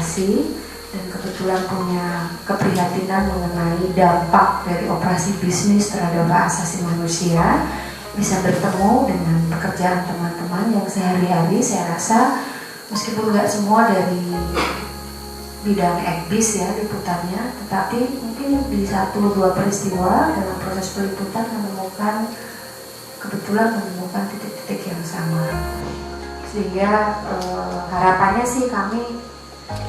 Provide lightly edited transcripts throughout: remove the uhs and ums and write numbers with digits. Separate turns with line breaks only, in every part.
komunikasi dan kebetulan punya keprihatinan mengenai dampak dari operasi bisnis terhadap hak asasi manusia, bisa bertemu dengan pekerjaan teman-teman yang sehari-hari saya rasa meskipun nggak semua dari bidang ekbis ya liputannya, tetapi mungkin di 1-2 peristiwa dalam proses peliputan kebetulan menemukan titik-titik yang sama, sehingga harapannya sih kami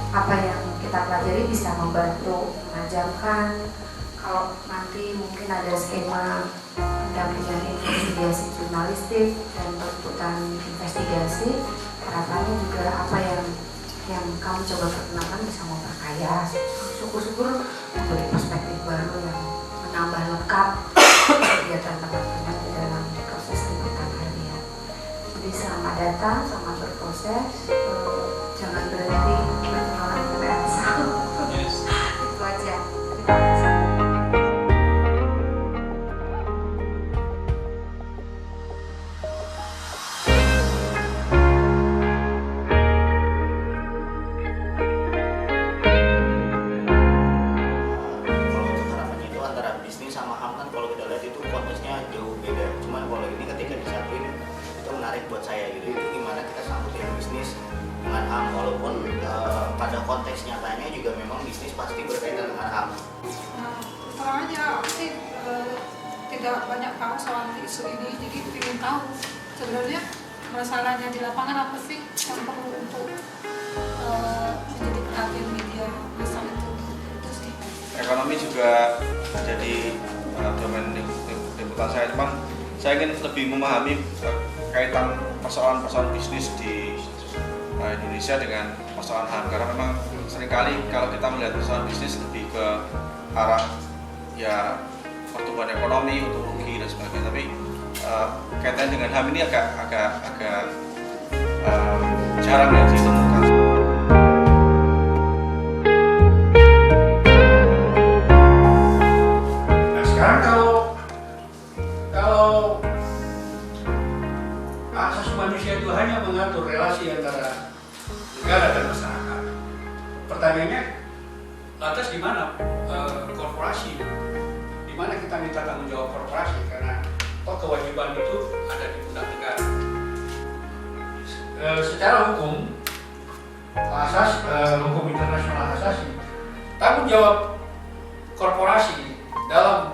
apa yang kita pelajari bisa membantu mengajarkan. Kalau nanti mungkin ada skema pendampingan investigasi jurnalistik dan peliputan investigasi, harapannya juga apa yang kamu coba perkenalkan bisa memperkaya, syukur-syukur memberi perspektif baru yang menambah lengkap kegiatan teman-teman di dalam proses liputan harian. Jadi selamat datang, selamat berproses, jangan berhenti berkenalan dengan Elsa. Yes. Itu aja. Terima kasih.
Buat saya gitu, itu gimana kita sambungin bisnis dengan HAM, walaupun pada konteks nyatanya juga memang bisnis pasti berkaitan dengan HAM.
Soalnya aku sih tidak banyak tahu soal isu ini, jadi ingin tahu sebenarnya masalahnya di lapangan apa sih yang perlu untuk menjadi perhatian media besar itu sih.
Ekonomi juga jadi domain liputan saya, cuman saya ingin lebih memahami kaitan persoalan-persoalan bisnis di Indonesia dengan persoalan HAM, karena memang seringkali kalau kita melihat persoalan bisnis lebih ke arah ya pertumbuhan ekonomi, untung rugi dan sebagainya, tapi kaitan dengan HAM ini agak jarang ya ditemukan.
Nah sekarang kalau asas manusia itu hanya mengatur relasi antara negara dan masyarakat, pertanyaannya lantas di mana korporasi? Di mana kita minta tanggung jawab korporasi? Karena kewajiban itu ada di pundak negara. Secara hukum, asas hukum internasional asasi, tanggung jawab korporasi dalam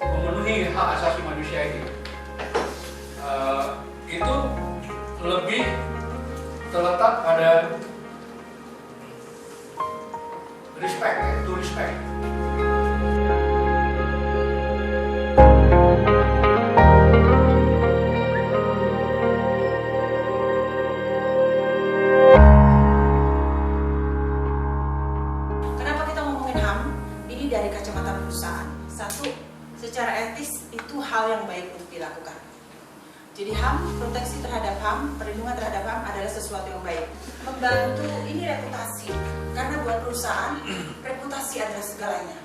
memenuhi hak asasi manusia ini itu lebih terletak pada respect, to respect.
Kenapa kita ngomongin HAM? Ini dari kacamata perusahaan. Satu, secara etis itu hal yang baik untuk dilakukan. Jadi HAM, proteksi terhadap HAM, perlindungan terhadap HAM adalah sesuatu yang baik. Membantu ini reputasi, karena buat perusahaan, reputasi adalah segalanya.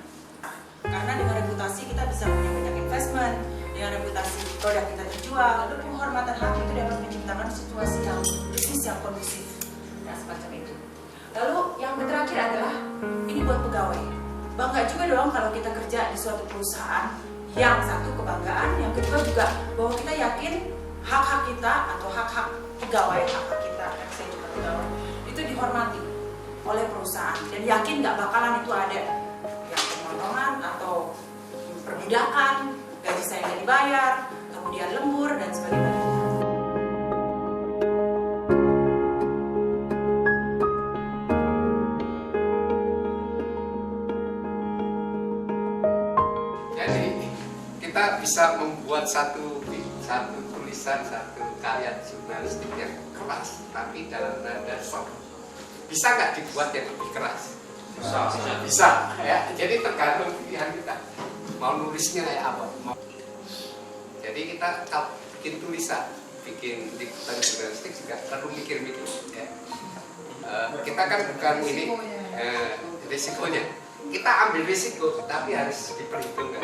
Karena dengan reputasi kita bisa punya banyak investment, dengan reputasi produk kita terjual, lalu penghormatan HAM itu dapat menciptakan situasi yang bisnis yang kondusif, dan semacam itu. Lalu yang terakhir adalah, ini buat pegawai. Bangga juga dong kalau kita kerja di suatu perusahaan, yang satu kebanggaan, yang kedua juga bahwa kita yakin hak-hak kita atau hak-hak pegawai, hak-hak kita, saya juga pegawai, itu dihormati oleh perusahaan dan yakin nggak bakalan itu ada yang pemotongan atau perbudakan, gaji saya nggak dibayar, kemudian lembur dan sebagainya.
Jadi kita bisa membuat satu tulisan, satu karya jurnalistik yang keras, tapi dalam nada soft. Bisa nggak dibuat yang lebih keras? Bisa. Ya. Jadi tergantung pilihan kita. Mau nulisnya kayak apa? Jadi kita kalau bikin tulisan, bikin liputan jurnalistik juga perlu mikir-mikir. Ya. Kita kan bukan ini risikonya. Kita ambil risiko, tapi harus diperhitungkan.